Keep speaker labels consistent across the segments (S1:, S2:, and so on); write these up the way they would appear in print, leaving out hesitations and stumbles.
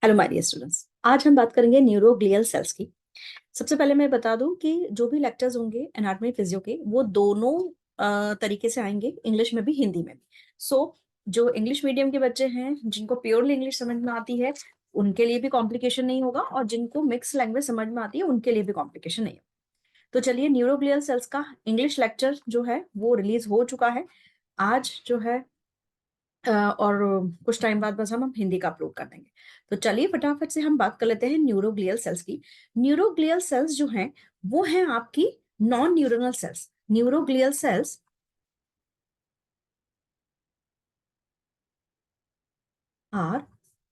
S1: Hello my dear students, आज हम बात करेंगे न्यूरोग्लियल सेल्स की। सबसे पहले मैं बता दूं कि जो भी लेक्चर्स होंगे एनाटॉमी फिजियो के वो दोनों तरीके से आएंगे, इंग्लिश में भी हिंदी में भी। जो इंग्लिश मीडियम के बच्चे हैं जिनको प्योरली इंग्लिश समझ में आती है उनके लिए भी कॉम्प्लिकेशन नहीं होगा, और जिनको मिक्स लैंग्वेज समझ में आती है उनके लिए भी कॉम्प्लिकेशन नहीं होगा। तो चलिए, न्यूरोग्लियल सेल्स का इंग्लिश लेक्चर जो है वो रिलीज हो चुका है आज जो है। और कुछ टाइम बाद बस हम हिंदी का अपलोड कर देंगे। तो चलिए फटाफट से हम बात कर लेते हैं न्यूरोग्लियल सेल्स की। न्यूरोग्लियल सेल्स जो हैं वो हैं आपकी non neuronal cells. Neuroglial cells are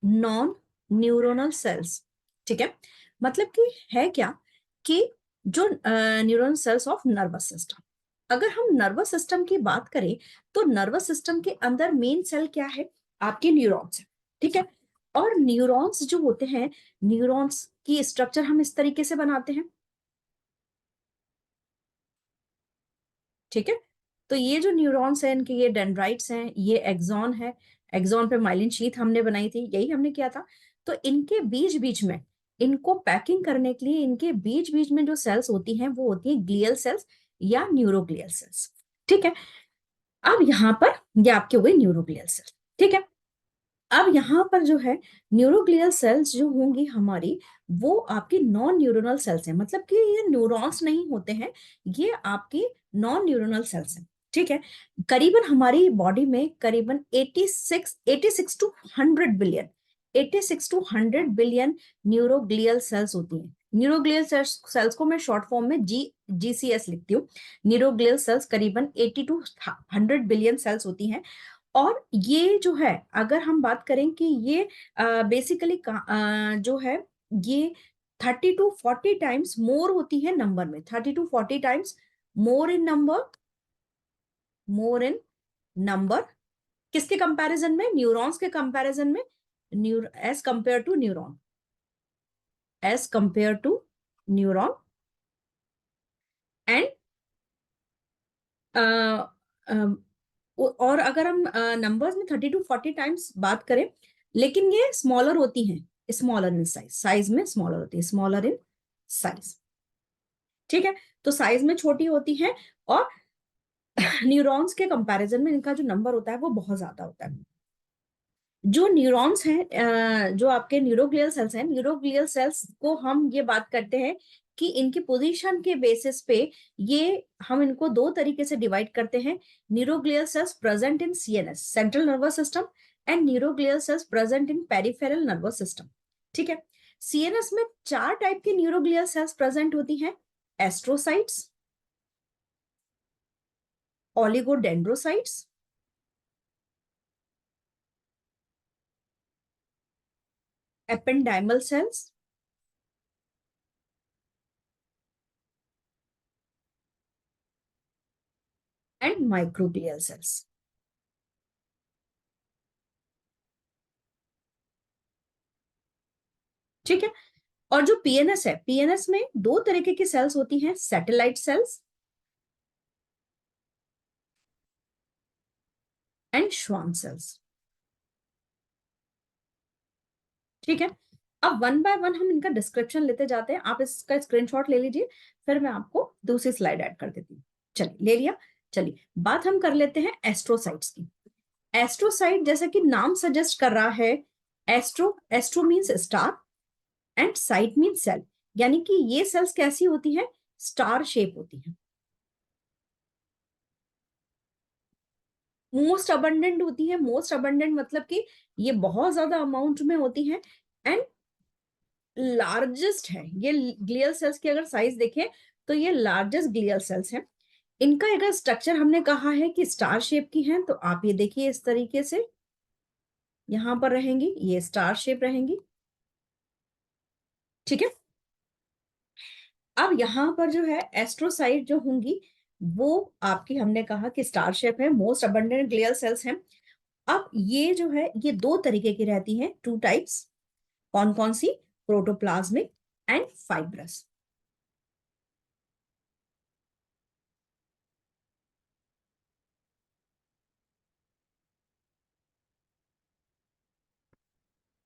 S1: non neuronal cells. ठीक है, मतलब कि है क्या कि जो neuronal cells of nervous system. अगर हम नर्वस सिस्टम की बात करें तो नर्वस सिस्टम के अंदर मेन सेल क्या है? आपके न्यूरॉन्स है। ठीक है, और न्यूरॉन्स जो होते हैं, न्यूरॉन्स की स्ट्रक्चर हम इस तरीके से बनाते हैं। ठीक है, तो ये जो न्यूरॉन्स हैं इनके ये डेंड्राइट्स हैं, ये एक्सॉन है। एक्सॉन पे माइलिन शीथ हमने बनाई थी, यही हमने किया था। तो इनके बीच बीच में, इनको पैकिंग करने के लिए इनके बीच बीच में जो सेल्स होती हैं वो होती हैं ग्लियल सेल्स या न्यूरोग्लियल सेल्स। ठीक है, अब यहाँ पर ये आपके हुए न्यूरोग्लियल सेल। ठीक है, अब यहाँ पर जो है न्यूरोग्लियल सेल्स जो होंगी हमारी, वो आपकी नॉन न्यूरोनल सेल्स हैं, मतलब कि ये न्यूरॉन्स नहीं होते हैं, ये आपकी नॉन न्यूरोनल सेल्स हैं। ठीक है, करीबन हमारी बॉडी में करीबन 86 to 100 billion, 86 to 100 billion neuroglial cells होती हैं। न्यूरोग्लियल सेल्स को मैं शॉर्ट फॉर्म में जीसीएस लिखती हूँ। न्यूरोग्लियल सेल्स करीबन 80 टू 100 बिलियन सेल्स होती हैं। और ये जो है, अगर हम बात करें कि ये बेसिकली जो है, ये 30 टू 40 टाइम्स मोर होती है नंबर में, 30 to 40 times more in number, more in number. किसके कंपैरिजन में? न्यूरॉन्स के कंपैरिजन में। न्यूर as compare to neuron, as compare to neuron. And और अगर हम नंबर्स में 30 टू 40 टाइम्स बात करें, लेकिन ये स्मॉलर होती हैं, स्मॉलर इन साइज, साइज में स्मॉलर होती है, स्मॉलर इन साइज। ठीक है, तो साइज में छोटी होती है, और न्यूरॉन्स के कंपैरिजन में इनका जो नंबर होता है वो बहुत ज्यादा होता है। जो न्यूरॉन्स हैं, जो आपके न्यूरोग्लियल सेल्स हैं, न्यूरोग्लियल सेल्स को हम ये बात करते हैं कि इनकी पोजीशन के बेसिस पे ये, हम इनको दो तरीके से डिवाइड करते हैं। Neuroglial cells present in CNS, central nervous system, and neuroglial cells present in peripheral nervous system. ठीक है, सीएनएस में चार टाइप की न्यूरोग्लियल सेल्स प्रेजेंट होती हैं: astrocytes, oligodendrocytes, ependymal sales, and microglial cells. ठीक है, और जो पीएनएस है, पीएनएस में दो तरीके की सेल्स होती हैं: satellite cells and Schwann cells. ठीक है, अब वन बाय वन हम इनका डिस्क्रिप्शन लेते जाते हैं। आप इसका स्क्रीनशॉट ले लीजिए, फिर मैं आपको दूसरी स्लाइड ऐड कर देती हूँ। चलिए, ले लिया। चलिए, बात हम कर लेते हैं एस्ट्रोसाइट्स की। एस्ट्रोसाइट जैसा कि नाम सजेस्ट कर रहा है, astro, astro means star and cyte means cell, यानी कि ये सेल्स कैसी होती है? स्टार शेप होती है, मोस्ट अबंडेंट होती है। मोस्ट अबंडेंट मतलब कि ये बहुत ज्यादा अमाउंट में होती है, एंड लार्जेस्ट है। ये ग्लियल सेल्स की अगर साइज देखें तो ये लार्जेस्ट ग्लियल सेल्स हैं। इनका अगर स्ट्रक्चर हमने कहा है कि स्टार शेप की है, तो आप ये देखिए इस तरीके से यहां पर रहेंगी, ये स्टार शेप रहेंगी। ठीक है, अब यहां पर जो है एस्ट्रोसाइट जो होंगी, वो आपकी, हमने कहा कि स्टार शेप है, मोस्ट अबंडेंट ग्लियल सेल्स हैं। अब ये जो है ये दो तरीके की रहती हैं, टू टाइप्स। कौन कौन सी? Protoplasmic and fibrous.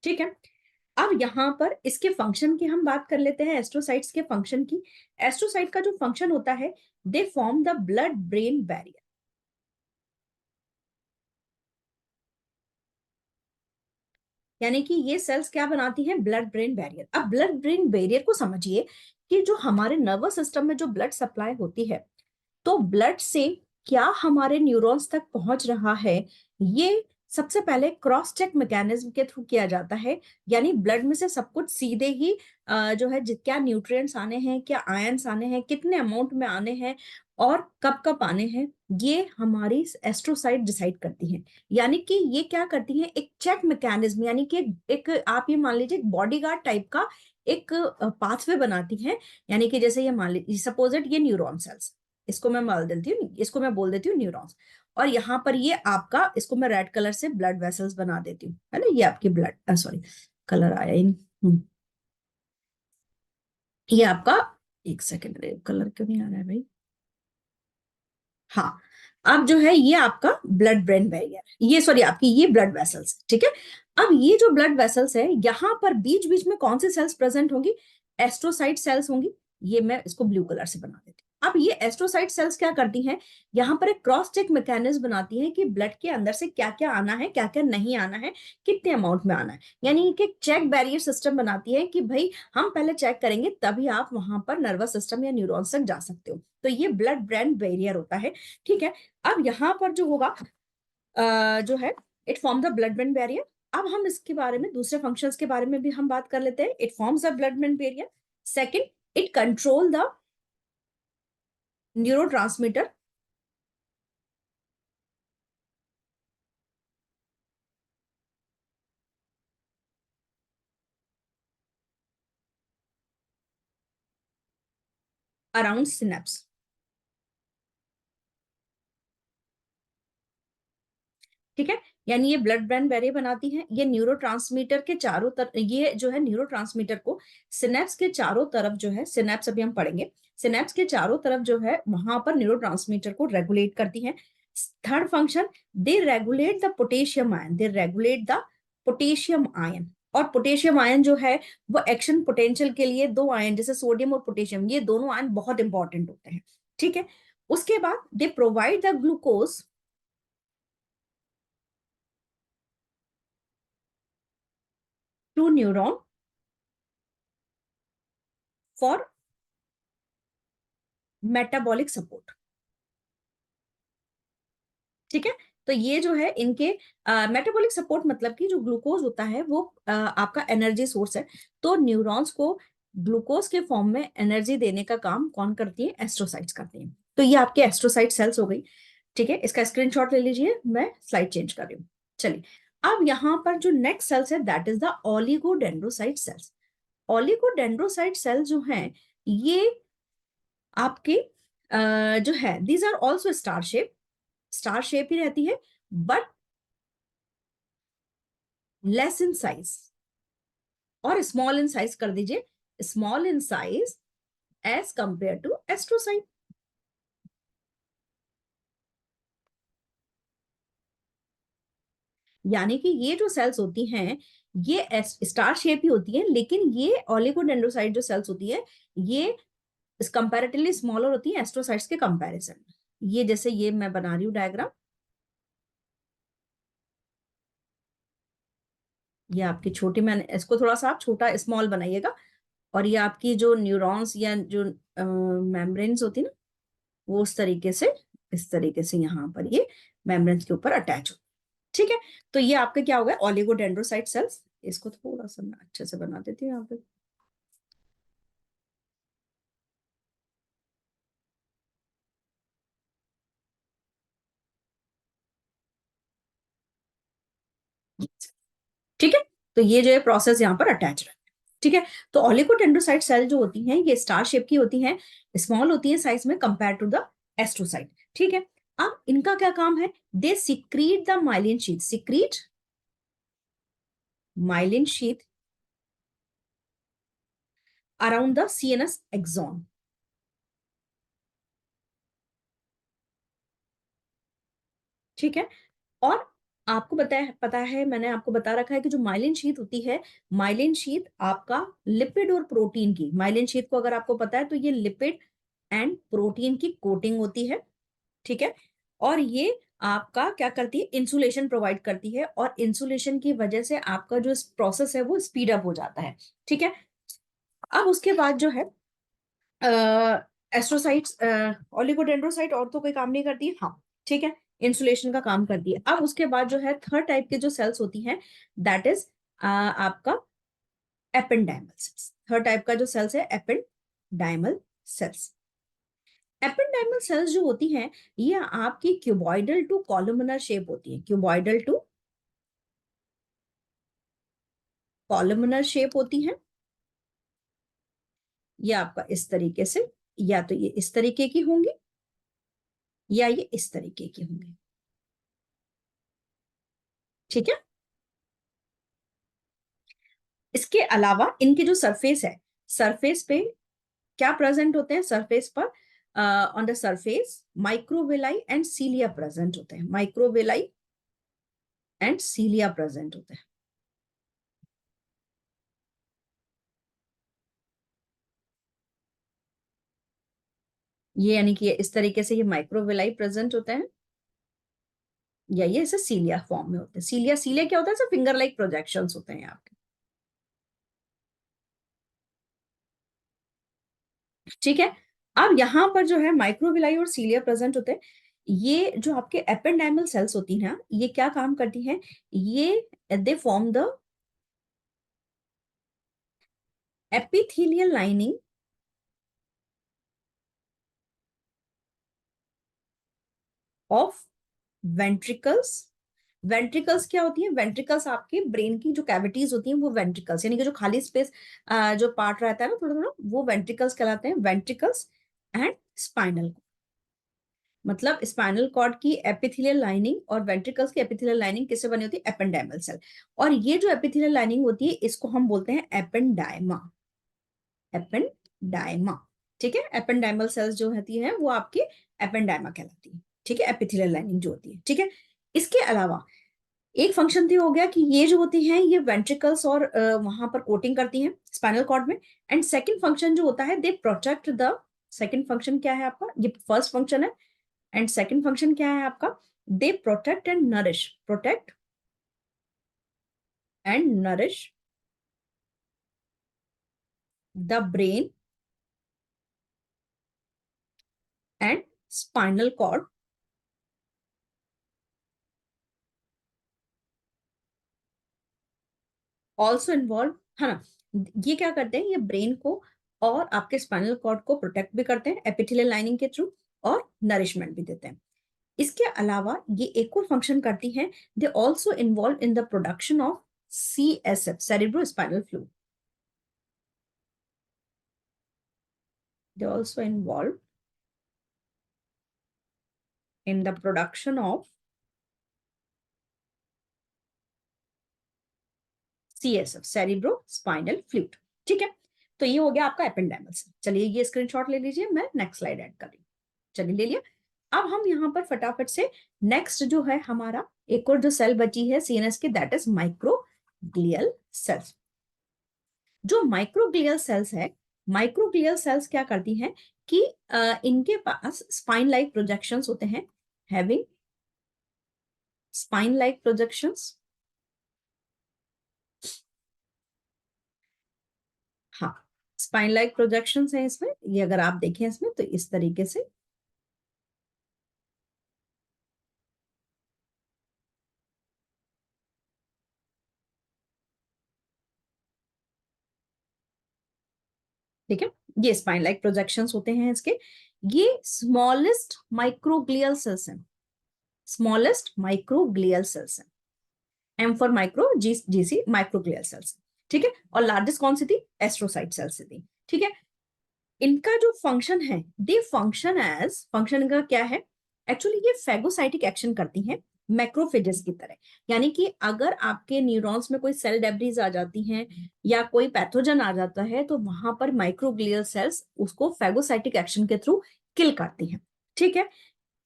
S1: ठीक है, अब यहाँ पर इसके फंक्शन की हम बात कर लेते हैं, एस्ट्रोसाइट्स के फंक्शन की। एस्ट्रोसाइट का जो फंक्शन होता है, they form the blood brain barrier. यानी कि ये सेल्स क्या बनाती हैं, ब्लड ब्रेन बैरियर। अब ब्लड ब्रेन बैरियर को समझिए कि जो हमारे नर्वस सिस्टम में जो ब्लड सप्लाई होती है, तो ब्लड से क्या हमारे न्यूरॉन्स तक पहुंच रहा है, ये सबसे पहले क्रॉस चेक मैकेनिज्म के थ्रू किया जाता है। यानी ब्लड में से सब कुछ सीधे ही जो है क्या न्यूट्रिएंट्स आने हैं, क्या आयंस आने हैं, कितने अमाउंट में आने हैं और कब कब आने हैं, ये हमारी एस्ट्रोसाइट डिसाइड करती हैं। यानी कि ये क्या करती हैं, एक चेक मैकेनिज्म, यानी कि एक आप ये मान लीजिए एक बॉडीगार्ड टाइप का एक पाथवे बनाती हैं। यानी कि जैसे ये मान लीजिए सपोज इट ये न्यूरॉन सेल्स, इसको मैं मान देती हूँ, इसको मैं बोल देती हूँ न्यूरॉन्स। और यहाँ पर ये आपका, इसको मैं रेड कलर से ब्लड वेसल्स बना देती हूँ, है ना, ये आपकी ब्लड, सॉरी कलर आया इन, ये आपका, एक सेकेंड, कलर क्यों नहीं आ रहा है भाई, हाँ। अब जो है ये आपका ब्लड ब्रेन बैरियर, ये सॉरी आपकी ये ब्लड वेसल्स, ठीक है। अब ये जो ब्लड वेसल्स है, यहाँ पर बीच बीच में कौन सी सेल्स प्रेजेंट होंगी, एस्ट्रोसाइट सेल्स होंगी। ये मैं इसको ब्लू कलर से बना देती हूँ। अब ये एस्ट्रोसाइट सेल्स क्या करती हैं, यहाँ पर एक क्रॉस चेक मैकेनिज्म बनाती हैं कि ब्लड के अंदर से क्या क्या आना है, क्या क्या नहीं आना है, कितने अमाउंट में आना है। यानी कि चेक बैरियर सिस्टम बनाती है कि भाई हम पहले चेक करेंगे तभी आप वहां पर नर्वस सिस्टम या न्यूरॉन्स तक जा सकते हो। तो ये ब्लड ब्रेन बैरियर होता है, ठीक है। अब यहाँ पर जो होगा जो है, it form the blood brain barrier. अब हम इसके बारे में दूसरे फंक्शंस के बारे में भी हम बात कर लेते हैं। It forms the blood brain barrier. Second, it control the neurotransmitter around synapse, ठीक है। यानी ये ब्लड ब्रेन बैरियर बनाती है, ये न्यूरोट्रांसमीटर के चारों तरफ, ये जो है न्यूरोट्रांसमीटर को सिनेप्स के चारों तरफ जो है, सिनेप्स अभी हम पढ़ेंगे, सिनेप्स के चारों तरफ जो है वहां पर न्यूरोट्रांसमीटर को रेगुलेट करती है। Third function, they regulate the potassium ion, they regulate the potassium ion. और पोटेशियम आयन जो है वो एक्शन पोटेंशियल के लिए, दो आयन जैसे सोडियम और पोटेशियम, ये दोनों आयन बहुत इंपॉर्टेंट होते हैं, ठीक है। उसके बाद they provide the glucose to neuron for metabolic support, ठीक है। तो ये जो है इनके मेटाबॉलिक सपोर्ट मतलब कि जो ग्लूकोज होता है वो आपका एनर्जी सोर्स है। तो न्यूरॉन्स को ग्लूकोज के फॉर्म में एनर्जी देने का काम कौन करती है, एस्ट्रोसाइट्स करती हैं। तो ये आपके एस्ट्रोसाइट सेल्स हो गई, ठीक है। इसका स्क्रीनशॉट ले लीजिए, मैं स्लाइड चेंज कर रही हूँ। चलिए, अब यहाँ पर जो नेक्स्ट सेल्स है that is the oligodendrocyte cells. Oligodendrocyte cell जो हैं ये आपके जो है, these are also star shape, star shape ही रहती है, बट लेस इन साइज, और स्मॉल इन साइज कर दीजिए, small in size as compare to astrocyte. यानी कि ये जो सेल्स होती हैं ये स्टार शेप ही होती है, लेकिन ये ओलिगोडेंड्रोसाइट जो सेल्स होती है ये कंपैरेटिवली स्मॉलर होती है एस्ट्रोसाइट्स के कंपैरिजन में। ये जैसे ये मैं बना रही हूँ डायग्राम, ये आपकी छोटी, मैंने इसको थोड़ा सा आप छोटा स्मॉल बनाइएगा। और ये आपकी जो न्यूरॉन्स या जो मेम्ब्रेन्स होती है ना, वो उस तरीके से, इस तरीके से यहाँ पर ये मेम्ब्रेन्स के ऊपर अटैच हो, ठीक है। तो ये आपका क्या होगा, ओलिगोडेंड्रोसाइट सेल्स। इसको थोड़ा सा मैं अच्छे से बना देती हूँ यहाँ पे, ठीक है। तो ये जो है प्रोसेस यहाँ पर अटैच रहता है, ठीक है। तो ओलिगोडेंड्रोसाइट सेल जो होती हैं ये स्टार शेप की होती हैं, स्मॉल होती है साइज में कंपेयर टू द एस्ट्रोसाइट, ठीक है। अब इनका क्या काम है, they secrete the myelin sheath, secrete myelin sheath around the CNS axon, ठीक है। और आपको पता है, मैंने आपको बता रखा है कि जो माइलिन शीथ होती है, माइलिन शीथ आपका लिपिड और प्रोटीन की, माइलिन शीथ को अगर आपको पता है तो ये लिपिड एंड प्रोटीन की कोटिंग होती है, ठीक है। और ये आपका क्या करती है, इंसुलेशन प्रोवाइड करती है, और इंसुलेशन की वजह से आपका जो प्रोसेस है वो स्पीड अप हो जाता है, ठीक है। अब उसके बाद जो है एस्ट्रोसाइट्स, ओलिगोडेंड्रोसाइट और तो कोई काम नहीं करती है, हाँ, ठीक है, इंसुलेशन का काम करती है। अब उसके बाद जो है थर्ड टाइप के जो सेल्स होती हैं, दैट इज आपका एपेंडाइमल सेल्स। थर्ड टाइप का जो सेल्स है एपेंडाइमल सेल्स। एपेंडाइमल सेल्स जो होती हैं ये आपकी क्यूबॉइडल टू कॉलमनर शेप होती है, क्यूबॉइडल टू कॉलमनर शेप होती है। ये आपका इस तरीके से, या तो ये इस तरीके की होंगी या ये इस तरीके की होंगी, ठीक है। इसके अलावा इनके जो सरफेस है, सरफेस पे क्या प्रेजेंट होते हैं, सरफेस पर on the surface microvilli and cilia present होते हैं, माइक्रोवेलाई एंड सीलिया प्रेजेंट होते हैं। ये यानी कि इस तरीके से ये माइक्रोवेलाई प्रेजेंट होते हैं, या ये ऐसे सीलिया फॉर्म में होते हैं। सीलिया, सीलिया क्या होता है, फिंगर लाइक प्रोजेक्शंस होते हैं आपके, ठीक है। अब यहां पर जो है माइक्रोविलाई और सीलिया प्रेजेंट होते हैं। ये जो आपके एपेंडाइमल सेल्स होती हैं, ये क्या काम करती हैं, ये दे form the epithelial lining of ventricles. Ventricles क्या होती है, वेंट्रिकल्स आपके ब्रेन की जो कैविटीज होती हैं वो वेंट्रिकल्स, यानी कि जो खाली स्पेस जो पार्ट रहता है ना थोड़ा थोड़ा, वो वेंट्रिकल्स कहलाते हैं, वेंट्रिकल्स एंड स्पाइनल। मतलब स्पाइनल कॉर्ड की एपिथेलियल लाइनिंग और वेंट्रिकल्स की एपिथेलियल लाइनिंग किससे बनी होती है, एपेंडाइमल सेल। और ये जो एपिथेलियल लाइनिंग होती है इसको हम बोलते हैं एपेंडाइमा, एपेंडाइमा, ठीक है। एपेंडाइमल सेल्स जो होती है वो आपकी एपेंडाइमा कहलाती है, ठीक है, एपिथेलियल लाइनिंग जो होती है, ठीक है। इसके अलावा एक फंक्शन तो हो गया कि ये जो होती हैं ये वेंट्रिकल्स और वहां पर कोटिंग करती हैं स्पाइनल कॉर्ड में। एंड सेकंड फंक्शन जो होता है, they protect the, second function क्या है आपका, ये फर्स्ट फंक्शन है, एंड सेकंड फंक्शन क्या है आपका, they protect and nourish, protect and nourish the brain and spinal cord, also involve, है ना। ये क्या करते हैं, ये ब्रेन को और आपके स्पाइनल कॉर्ड को प्रोटेक्ट भी करते हैं एपिथेलियल लाइनिंग के थ्रू, और नरिशमेंट भी देते हैं। इसके अलावा ये एक और फंक्शन करती हैं, they also involve in the production of CSF, cerebro spinal fluid, they also involved in the production of CSF, cerebro spinal fluid, ठीक है। तो ये हो गया आपका एपेंडाइमल सेल। चलिए ये स्क्रीनशॉट ले लीजिए, मैं नेक्स्ट स्लाइड ऐड कर रही हूँ। चलिए ले लिया। अब हम यहाँ पर फटाफट से नेक्स्ट जो है हमारा एक और जो सेल बची है CNS की, दैट इज माइक्रोग्लियल सेल्स। जो माइक्रोग्लियल सेल्स है, माइक्रोग्लियल सेल्स क्या करती हैं कि इनके पास स्पाइन लाइक प्रोजेक्शंस होते हैं, हैविंग स्पाइन लाइक प्रोजेक्शंस, हाँ, स्पाइन लाइक प्रोजेक्शंस है इसमें। ये अगर आप देखें इसमें तो इस तरीके से, ठीक है, ये स्पाइन लाइक प्रोजेक्शंस होते हैं इसके। ये स्मॉलेस्ट माइक्रोग्लियल सेल्स हैं, स्मॉलेस्ट माइक्रोग्लियल सेल्स हैं, M for micro, GC microglial cells, ठीक है। और लार्जेस्ट कौन सी थी, एस्ट्रोसाइट सेल्स थी, ठीक है। इनका जो फंक्शन है, दे फंक्शन एज, फंक्शन का क्या है, एक्चुअली ये फैगोसाइटिक एक्शन करती हैं मैक्रोफेजेस की तरह। यानी कि अगर आपके न्यूरॉन्स में कोई सेल डेब्रीज आ जाती हैं या कोई पैथोजन आ जाता है तो वहां पर माइक्रोग्लियल सेल्स उसको फैगोसाइटिक एक्शन के थ्रू किल करती हैं, ठीक है।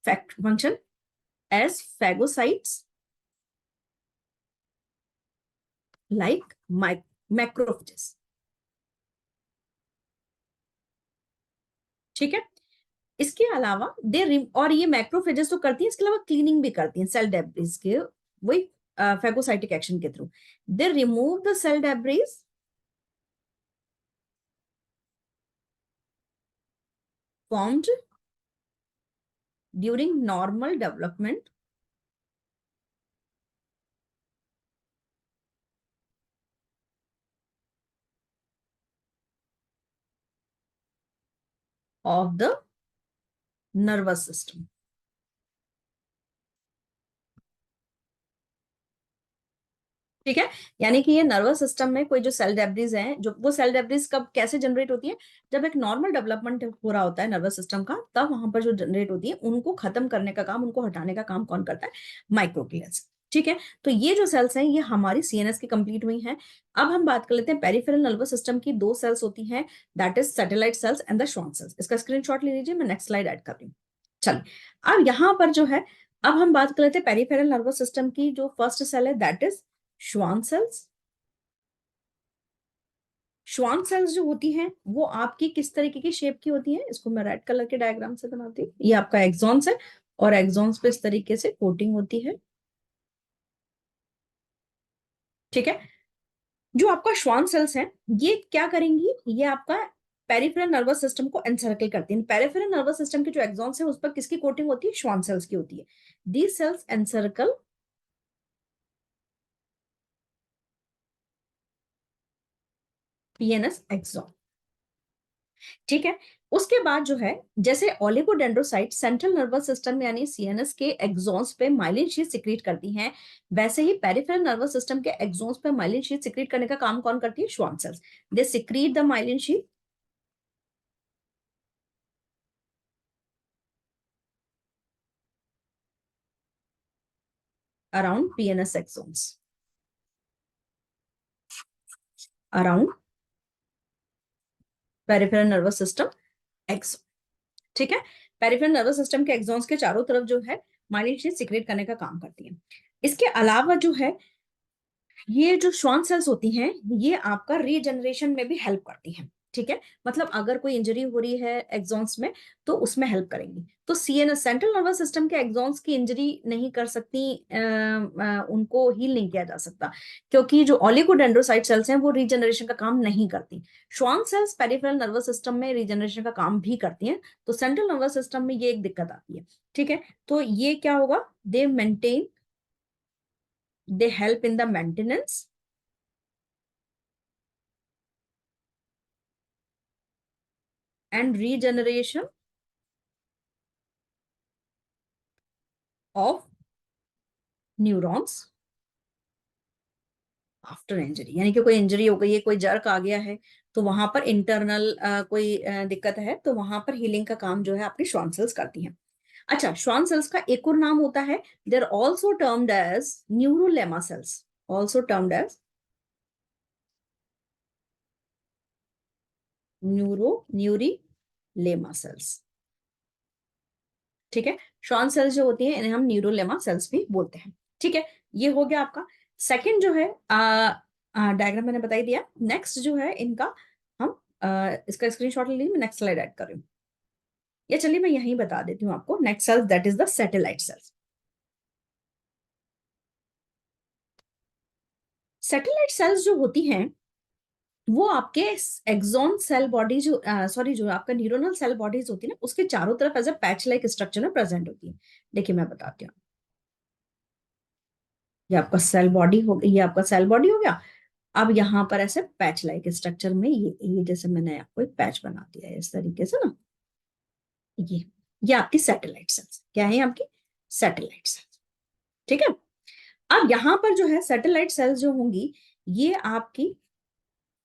S1: Fact function as phagocytes like macrophages. ठीक है। इसके अलावा और ये मैक्रोफेजेस तो करती है, इसके अलावा क्लीनिंग भी करती है सेल डेब्रिस के, वही फेगोसाइटिक एक्शन के through. They remove the cell debris formed during normal development of the nervous system। ठीक है। यानी कि ये नर्वस सिस्टम में कोई जो सेल डेब्रिस हैं, जो वो सेल डेब्रिस कब कैसे जनरेट होती है, जब एक नॉर्मल डेवलपमेंट हो रहा होता है नर्वस सिस्टम का, तब वहां पर जो जनरेट होती है, उनको खत्म करने का काम, उनको हटाने का काम कौन करता है? माइक्रोग्लियल्स। ठीक है। तो ये जो सेल्स हैं ये हमारी सीएनएस की कंप्लीट हुई हैं। अब हम बात कर लेते हैं पेरिफेरल नर्वस सिस्टम की। दो सेल्स होती हैं, that is satellite cells and the Schwann cells. इसका स्क्रीनशॉट ले लीजिए, मैं नेक्स्ट स्लाइड ऐड कर रही हूँ। चलिए, अब यहाँ पर जो है, अब हम बात कर लेते हैं पेरिफेरल नर्वस सिस्टम की। जो फर्स्ट सेल है that is Schwann cells. Schwann cells जो होती हैं वो आपकी किस तरीके की शेप की होती हैं, इसको मैं रेड कलर के डायग्राम से बनाती हूँ। ये आपका एक्सॉन्स है, और एक्सॉन्स पे इस तरीके से कोटिंग होती है। ठीक है। जो आपका श्वान सेल्स है, ये क्या करेंगी, ये आपका पेरिफेरल नर्वस सिस्टम को एनसर्कल करती है। पेरिफेरल नर्वस सिस्टम के जो एक्सॉन्स है उस पर किसकी कोटिंग होती है? श्वान सेल्स की होती है। These cells encircle PNS axon. ठीक है। उसके बाद जो है, जैसे ओलिगोडेंड्रोसाइट सेंट्रल नर्वस सिस्टम यानी सीएनएस के एक्सॉन्स पे माइलिन शीट सिक्रीट करती हैं, वैसे ही पेरिफेरल नर्वस सिस्टम के एक्सॉन्स पे माइलिन शीट सिक्रीट करने का काम कौन करती है? Schwann cells. They secrete the myelin sheet around PNS axons, around peripheral nervous system axon. ठीक है। पेरिफेरल नर्वस सिस्टम के एक्सॉन्स के चारों तरफ जो है माइलिन शीट सिक्रीट करने का काम करती है। इसके अलावा जो है, ये जो श्वान सेल्स होती हैं ये आपका रीजनरेशन में भी हेल्प करती हैं। ठीक है। मतलब अगर कोई इंजरी हो रही है एक्सॉन्स में, तो उसमें हेल्प करेंगी। तो सीएनएस सेंट्रल नर्वस सिस्टम के एक्सॉन्स की इंजरी नहीं कर सकती, उनको हील नहीं किया जा सकता, क्योंकि जो ओलिगोडेंड्रोसाइट सेल्स हैं वो रीजनरेशन का काम नहीं करती। Schwann cells peripheral nervous system में रीजनरेशन का काम भी करती हैं, तो सेंट्रल नर्वस सिस्टम में ये एक दिक्कत आती है। ठीक है। तो ये क्या होगा, दे maintain, they help in the maintenance and regeneration of neurons after injury. यानी कि कोई इंजरी हो गई है, कोई जर्क आ गया है, तो वहां पर इंटरनल कोई दिक्कत है, तो वहां पर हीलिंग का काम जो है आपकी श्वान सेल्स करती हैं। अच्छा, श्वान सेल्स का एक और नाम होता है, they are also termed as neurolemma cells. Also termed as neurolemma cells. ठीक है। श्वान सेल्स जो होती हैं इन्हें हम न्यूरोलेमा सेल्स भी बोलते हैं। ठीक है। ये हो गया आपका सेकंड जो है, डायग्राम मैंने बताई दिया। नेक्स्ट जो है इनका, हम इसका स्क्रीनशॉट ले लीजिए, मैं नेक्स्ट स्लाइड ऐड कर रही हूँ। या चलिए मैं यहीं बता देती हूँ आपको। Next cells that is the satellite cells. Satellite cells जो होती हैं वो आपके एक्सॉन सेल बॉडी जो सॉरी जो आपका न्यूरोनल सेल बॉडीज होती है ना, उसके चारों तरफ as a patch like structure में प्रेजेंट होती है। देखिए मैं बताती हूँ। ये आपका सेल बॉडी हो, ये आपका सेल बॉडी हो गया। अब यहाँ पर ऐसे पैच लाइक स्ट्रक्चर में ये जैसे मैंने आपको एक पैच बना दिया है इस तरीके से ना, ये ये आपकी सैटेलाइट सेल्स क्या है? आपकी सैटेलाइट सेल्स। ठीक है। अब यहाँ पर जो है सैटेलाइट सेल्स जो होंगी, ये आपकी,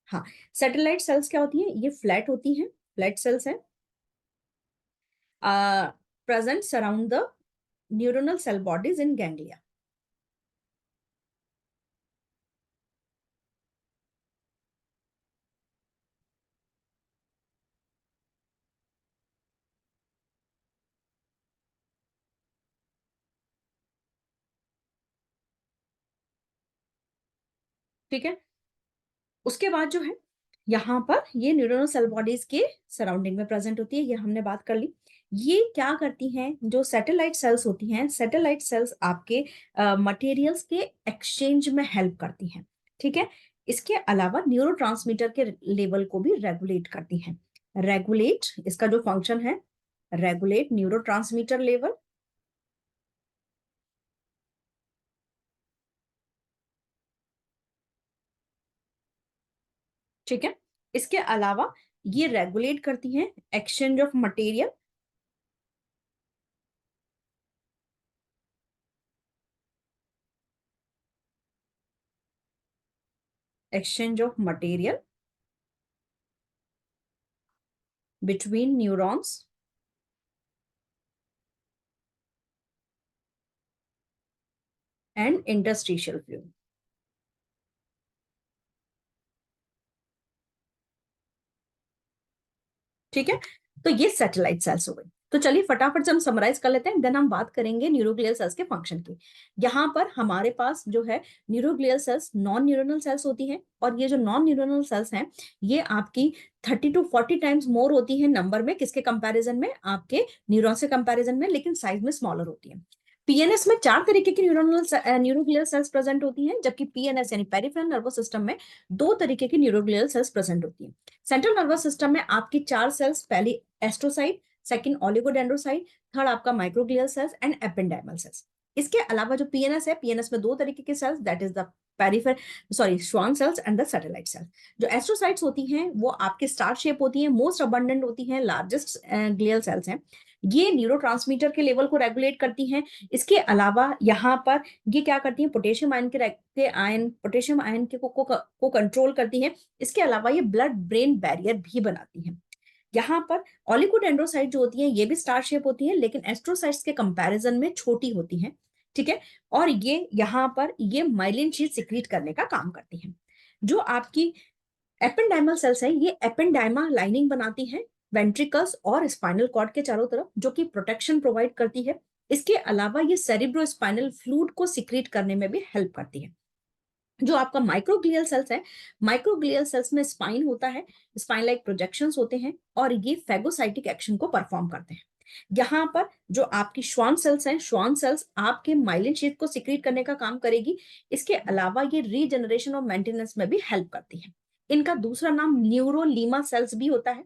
S1: हाँ, सैटेलाइट सेल्स क्या होती है? ये फ्लैट होती हैं, फ्लैट सेल्स हैं, present surround the neuronal cell bodies in ganglia. ठीक है। उसके बाद जो है यहाँ पर ये न्यूरोनल सेल बॉडीज के सराउंडिंग में प्रेजेंट होती है, ये हमने बात कर ली। ये क्या करती हैं, जो सैटेलाइट सेल्स होती हैं, सैटेलाइट सेल्स आपके मटेरियल्स के एक्सचेंज में हेल्प करती हैं। ठीक है। इसके अलावा न्यूरोट्रांसमीटर के लेवल को भी रेगुलेट करती हैं। रेगुलेट, इसका जो फंक्शन है, रेगुलेट न्यूरोट्रांसमीटर लेवल। ठीक है। इसके अलावा ये रेगुलेट करती हैं exchange of material, exchange of material between neurons and interstitial fluid। ठीक है। तो ये सैटेलाइट सेल्स हो गई। तो चलिए फटाफट से हम समराइज कर लेते हैं, देन हम बात करेंगे न्यूरोग्लियल सेल्स के फंक्शन की। यहाँ पर हमारे पास जो है neuroglial cells non neuronal cells होती हैं, और ये जो नॉन न्यूरोनल सेल्स हैं ये आपकी 30 to 40 टाइम्स मोर होती है नंबर में, किसके कंपैरिजन में, आपके न्यूरॉन से कंपैरिजन में, लेकिन साइज में स्मॉलर होती है। पीएनएस में 4 तरीके की न्यूरोग्लियल सेल्स प्रेजेंट होती हैं, जबकि पीएनएस यानी पेरिफेरल नर्वस सिस्टम में 2 तरीके की न्यूरोग्लियल सेल्स प्रेजेंट होती हैं। सेंट्रल नर्वस सिस्टम में आपकी 4 सेल्स, पहली एस्ट्रोसाइट, सेकंड ओलिगोडेंड्रोसाइट, थर्ड आपका microglial cells and ependymal sales. इसके अलावा जो पीएनएस है, पीएनएस में 2 तरीके के cells, that is the peripheral sorry Schwann cells and the satellite cells. जो एस्ट्रोसाइट्स होती हैं वो आपके स्टार शेप होती हैं, मोस्ट अबंडेंट होती हैं, लार्जेस्ट ग्लियल सेल्स हैं। ये न्यूरोट्रांसमीटर के लेवल को रेगुलेट करती हैं। इसके अलावा यहाँ पर ये क्या करती हैं, पोटेशियम आयन के आयन, पोटेशियम आयन के को कंट्रोल करती हैं। इसके अलावा ये ब्लड ब्रेन बैरियर भी बनाती हैं। यहाँ पर ऑलिगोडेंड्रोसाइट जो होती है ये भी स्टार शेप होती है, लेकिन एस्ट्रोसाइट्स के कंपैरिजन में छोटी होती हैं। ठीक है। और ये यहाँ पर ये माइलिन शीट सिक्रीट करने का काम करती हैं। जो आपकी एपेंडाइमल सेल्स है, ये एपेंडाइमा लाइनिंग बनाती है वेंट्रिकल्स और स्पाइनल कॉर्ड के चारों तरफ, जो कि प्रोटेक्शन प्रोवाइड करती है। इसके अलावा ये सेरिब्रो स्पाइनल फ्लूइड को सिक्रीट करने में भी हेल्प करती है। जो आपका माइक्रोग्लियल सेल्स है, माइक्रोग्लियल सेल्स में स्पाइन होता है, स्पाइन लाइक प्रोजेक्शंस होते हैं, और ये फेगोसाइटिक एक्शन को परफॉर्म करते हैं। यहाँ पर जो आपकी श्वान सेल्स हैं, श्वान सेल्स आपके माइलिन शीट को सिक्रीट करने का काम करेगी। इसके अलावा ये रीजनरेशन और मेंटेनेंस में भी हेल्प करती है। इनका दूसरा नाम न्यूरोलीमा सेल्स भी होता है।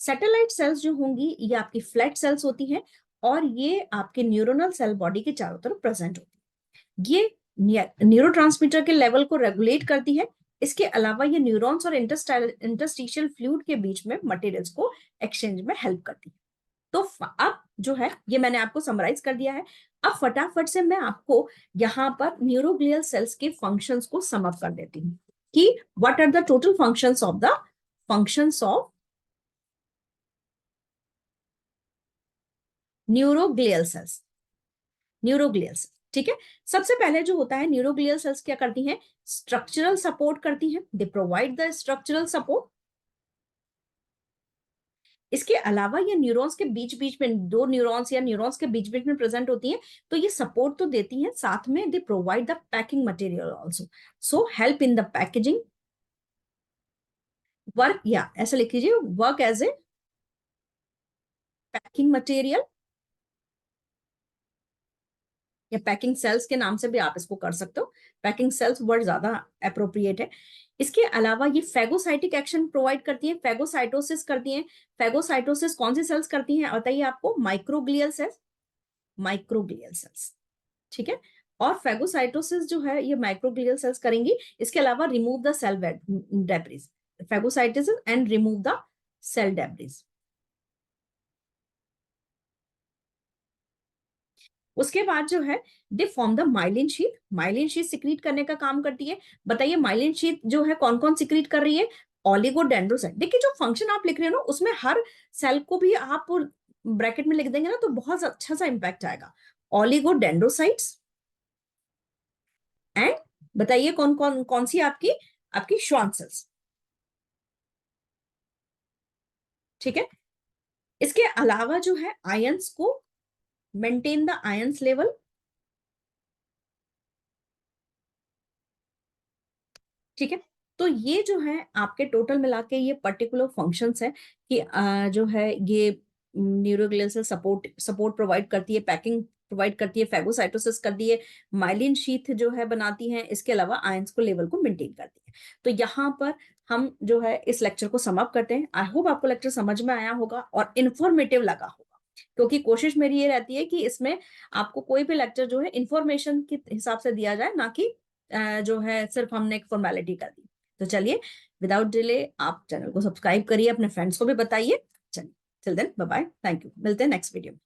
S1: सैटेलाइट सेल्स जो होंगी ये आपकी फ्लैट सेल्स होती हैं, और ये आपके न्यूरोनल सेल बॉडी के चारों तरफ प्रेजेंट होती है। ये न्यूरोट्रांसमीटर के लेवल को रेगुलेट करती है। इसके अलावा ये न्यूरॉन्स और इंटरस्टिशियल फ्लूइड के बीच में मटेरियल्स को एक्सचेंज में हेल्प करती है। तो अब जो है ये मैंने आपको समराइज कर दिया है। अब फटाफट से मैं आपको यहाँ पर न्यूरोग्लियल सेल्स के फंक्शंस को सम अप कर देती हूँ कि what are the total functions of neuroglial cells. Neuroglial cells, ठीक है। सबसे पहले जो होता है, न्यूरोग्लियल सेल्स क्या करती हैं, स्ट्रक्चरल सपोर्ट करती हैं, दे प्रोवाइड द स्ट्रक्चरल सपोर्ट। इसके अलावा ये न्यूरॉन्स के बीच बीच में, दो न्यूरॉन्स या न्यूरॉन्स के बीच बीच में प्रेजेंट होती हैं, तो ये सपोर्ट तो देती हैं, साथ में they provide the packing material also, so help in the packaging, work, या ऐसा लिख लीजिए, work as a packing material, या पैकिंग सेल्स के नाम से भी आप इसको कर सकते हो। पैकिंग सेल्स वर्ड ज्यादा अप्रोप्रिएट है। इसके अलावा ये फेगोसाइटिक एक्शन प्रोवाइड करती है, फेगोसाइटोसिस करती है। फेगोसाइटोसिस कौन सी सेल्स करती हैं बताइए आपको, माइक्रोग्लियल सेल्स, माइक्रोग्लियल सेल्स। ठीक है। और फेगोसाइटोसिस जो है ये माइक्रोग्लियल सेल्स करेंगी। इसके अलावा remove the cell debris, phagocytosis and remove the cell debris. उसके बाद जो है they form the myelin sheet, myelin sheet secrete करने का काम करती है। बताइए माइलिन शीट जो है कौन कौन सिक्रीट कर रही है, ऑलिगोडेंड्रोसाइट। देखिए जो फंक्शन आप लिख रहे हो ना, उसमें हर सेल को भी आप ब्रैकेट में लिख देंगे ना तो बहुत अच्छा सा इंपैक्ट आएगा। ऑलिगोडेंड्रोसाइट्स एंड बताइए कौन कौन कौन सी आपकी आपकी श्वान सेल्स। ठीक है। इसके अलावा जो है आयंस को मेंटेन द आयंस लेवल। ठीक है। तो ये जो है आपके टोटल मिला के ये पर्टिकुलर फंक्शंस है कि जो है ये न्यूरोग्लियल सपोर्ट सपोर्ट प्रोवाइड करती है, पैकिंग प्रोवाइड करती है, फैगोसाइटोसिस करती है, माइलिन शीथ जो है बनाती है, इसके अलावा आयंस को लेवल को मेंटेन करती है। तो यहाँ पर हम जो है इस लेक्चर को समाप्त करते हैं। आई होप आपको लेक्चर समझ में आया होगा और इन्फॉर्मेटिव लगा होगा, क्योंकि कोशिश मेरी ये रहती है कि इसमें आपको कोई भी लेक्चर जो है इंफॉर्मेशन के हिसाब से दिया जाए, ना कि जो है सिर्फ हमने एक फॉर्मेलिटी कर दी। तो चलिए, विदाउट डिले आप चैनल को सब्सक्राइब करिए, अपने फ्रेंड्स को भी बताइए। चलिए, till then bye bye, thank you, मिलते हैं नेक्स्ट वीडियो में।